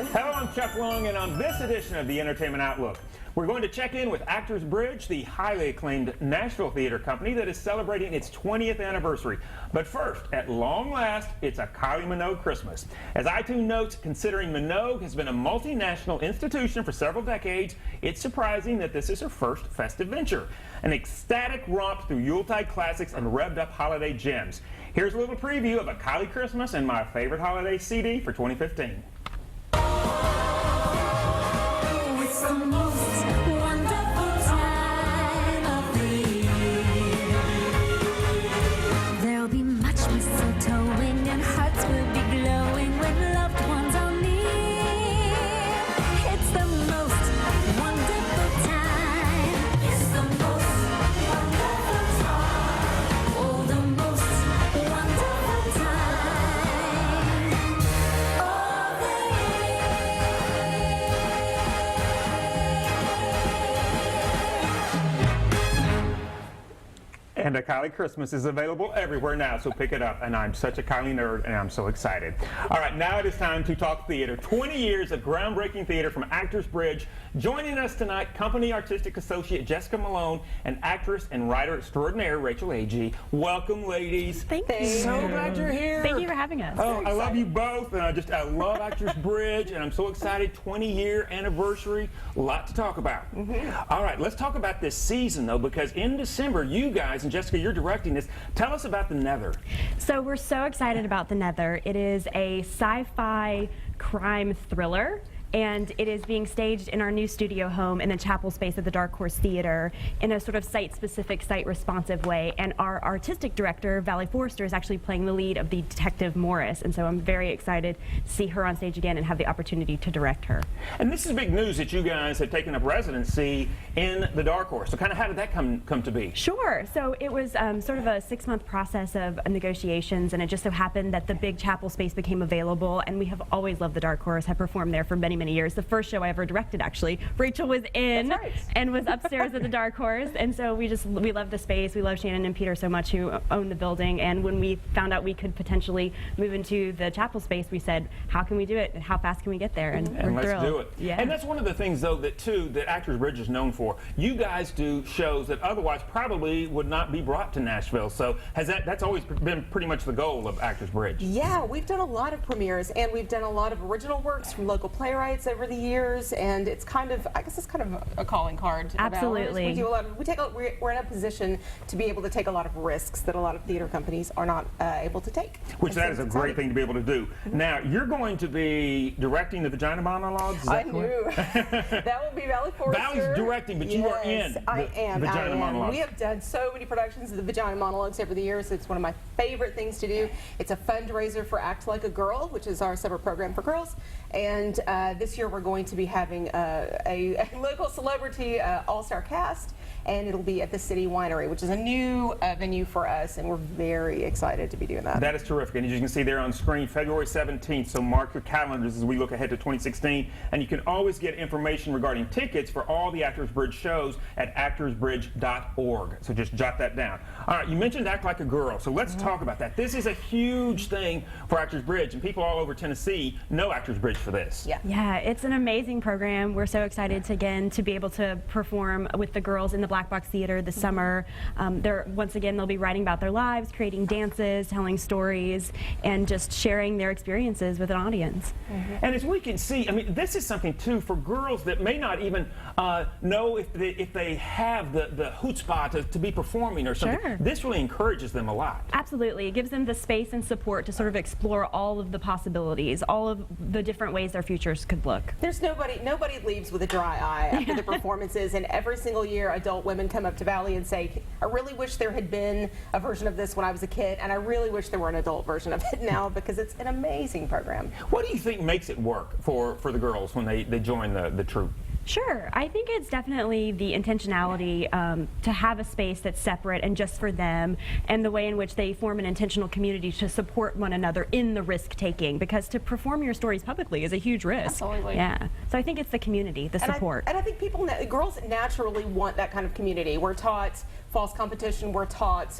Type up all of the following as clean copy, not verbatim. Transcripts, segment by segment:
Hello, I'm Chuck Long, and on this edition of the Entertainment Outlook, we're going to check in with Actors Bridge, the highly acclaimed Nashville theater company that is celebrating its 20th anniversary. But first, at long last, it's a Kylie Minogue Christmas. As iTunes notes, considering Minogue has been a multinational institution for several decades, it's surprising that this is her first festive venture. An ecstatic romp through Yuletide classics and revved-up holiday gems. Here's a little preview of a Kylie Christmas and my favorite holiday CD for 2015. It's the most wonderful time of the year. There'll be much mistletoeing and hearts will be glowing when loved ones are near. It's the most wonderful time. It's the most wonderful time. Oh, the most wonderful time of the And a Kylie Christmas is available everywhere now, so pick it up. And I'm such a Kylie nerd, and I'm so excited. All right, now it is time to talk theater. 20 years of groundbreaking theater from Actors Bridge. Joining us tonight, Company Artistic Associate Jessica Malone and actress and writer extraordinaire Rachel Agee. Welcome, ladies. Thank you. So glad you're here. Thank you for having us. Oh, I love you both, and I love Actors Bridge, and I'm so excited. 20-year anniversary, a lot to talk about. All right, let's talk about this season, though, because in December, you guys, and Jessica, you're directing this. Tell us about The Nether. So we're so excited about The Nether. It is a sci-fi crime thriller, and it is being staged in our new studio home in the chapel space of the Dark Horse Theater in a sort of site-specific, site-responsive way. And our artistic director, Valerie Forrester, is actually playing the lead of the Detective Morris. And so I'm very excited to see her on stage again and have the opportunity to direct her. And this is big news that you guys have taken up residency in the Dark Horse. So kind of how did that come to be? Sure. So it was sort of a 6-month process of negotiations, and it just so happened that the big chapel space became available, and we have always loved the Dark Horse. Have performed there for many years. The first show I ever directed, actually, Rachel was in and was upstairs at the Dark Horse, and so we love the space. We love Shannon and Peter so much, who own the building, and when we found out we could potentially move into the chapel space, we said, how can we do it and how fast can we get there? And we're let's thrilled. do it. Yeah. And that's one of the things, though, that Actors Bridge is known for. You guys do shows that otherwise probably would not be brought to Nashville. So that's always been pretty much the goal of Actors Bridge. Yeah, we've done a lot of premieres, and we've done a lot of original works from local playwrights over the years, and it's kind of, I guess it's kind of a calling card. Absolutely. We do a lot of, we're in a position to be able to take a lot of risks that a lot of theater companies are not able to take. Which that is a great thing to be able to do. Now, you're going to be directing the Vagina Monologues, is that correct? That will be Valerie Forrester. Val's directing, but you are in the Vagina Monologues. We have done so many productions of the Vagina Monologues over the years. It's one of my favorite things to do. It's a fundraiser for Act Like a Girl, which is our summer program for girls. And this year we're going to be having a local celebrity all-star cast, and it'll be at the City Winery, which is a new venue for us, and we're very excited to be doing that. That is terrific, and as you can see there on screen, February 17th, so mark your calendars as we look ahead to 2016, and you can always get information regarding tickets for all the Actors Bridge shows at actorsbridge.org, so just jot that down. All right, you mentioned Act Like a Girl, so let's talk about that. This is a huge thing for Actors Bridge, and people all over Tennessee know Actors Bridge for this. Yeah, it's an amazing program. We're so excited to be able to perform with the girls in the Black Box Theater this summer. Once again, they'll be writing about their lives, creating dances, telling stories, and just sharing their experiences with an audience. And as we can see, I mean, this is something too for girls that may not even know if they have the chutzpah to be performing or something. Sure. This really encourages them a lot. Absolutely. It gives them the space and support to sort of explore all of the possibilities, all of the different ways their futures could look. There's nobody leaves with a dry eye after the performances, and every single year adult women come up to Valley and say, I really wish there had been a version of this when I was a kid, and I really wish there were an adult version of it now, because it's an amazing program. What do you think makes it work for the girls when they join the troupe? Sure. I think it's definitely the intentionality to have a space that's separate and just for them, and the way in which they form an intentional community to support one another in the risk-taking, because to perform your stories publicly is a huge risk. Absolutely. Yeah. So I think it's the community, the support. And I think girls naturally want that kind of community. We're taught false competition. We're taught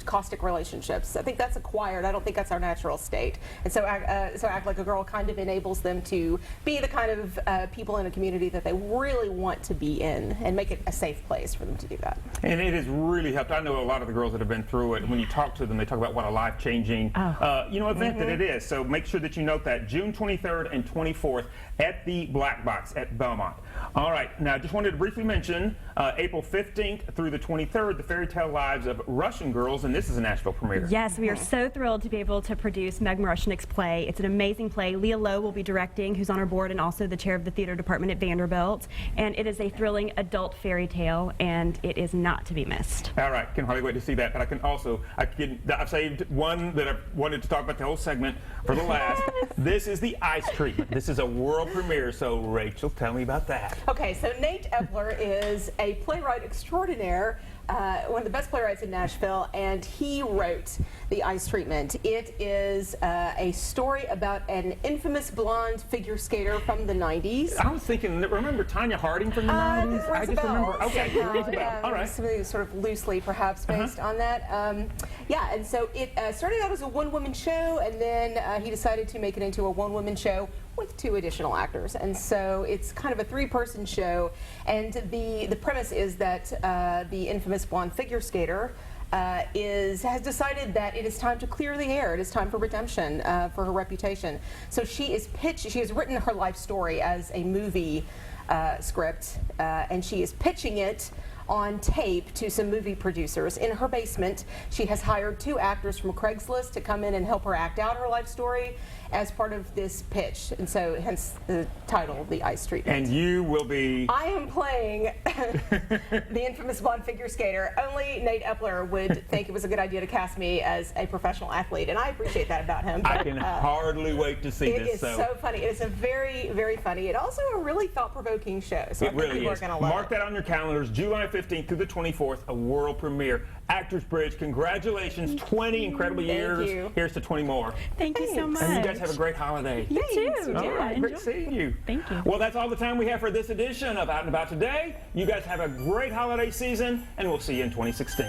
caustic relationships. I think that's acquired. I don't think that's our natural state. And so, Act Like a Girl kind of enables them to be the kind of people in a community that they really want to be in, and make it a safe place for them to do that. And it has really helped. I know a lot of the girls that have been through it. When you talk to them, they talk about what a life-changing, event that it is. So make sure that you note that June 23rd and 24th at the Black Box at Belmont. All right. Now, I just wanted to briefly mention April 15th through the 23rd, the Fairy Tale Lives of Russian Girls, and this is a Nashville premiere. Yes, we are so thrilled to be able to produce Meg Marushnik's play. It's an amazing play. Leah Lowe will be directing, who's on our board and also the chair of the theater department at Vanderbilt. And it is a thrilling adult fairy tale, and it is not to be missed. All right, can hardly wait to see that. But I've saved one that I wanted to talk about the whole segment for the last. This is the ice treatment. This is a world premiere. So Rachel, tell me about that. Okay, so Nate Epler is a playwright extraordinaire, one of the best playwrights in Nashville, and he wrote The Ice Treatment. It is a story about an infamous blonde figure skater from the 90s. I was thinking, remember Tanya Harding from the 90s? I just remember. Okay, rings a bell. All right. Something sort of loosely, perhaps, based on that. Yeah, and so it started out as a one-woman show, and then he decided to make it into a one-woman show with 2 additional actors. And so it's kind of a 3-person show, and the premise is that the infamous blonde figure skater has decided that it is time to clear the air. It is time for redemption for her reputation. So she has written her life story as a movie script, and she is pitching it on tape to some movie producers. In her basement, she has hired 2 actors from Craigslist to come in and help her act out her life story as part of this pitch, and so hence the title, The Ice Treatment. And you will be... I am playing the infamous blonde figure skater. Only Nate Epler would think it was a good idea to cast me as a professional athlete, and I appreciate that about him. I can hardly wait to see this. It is so funny. It is a very, very funny. It's also a really thought-provoking show, so I think really people is. are going to love Mark it. that on your calendars, July 15th through the 24th, a world premiere. Actors Bridge, congratulations, 20 incredible years. you. Here's to 20 more. Thank you so much. And you guys have a great holiday. You too. All Yeah, right, enjoy. great seeing you. Thank you. Well, that's all the time we have for this edition of Out and About today. You guys have a great holiday season, and we'll see you in 2016.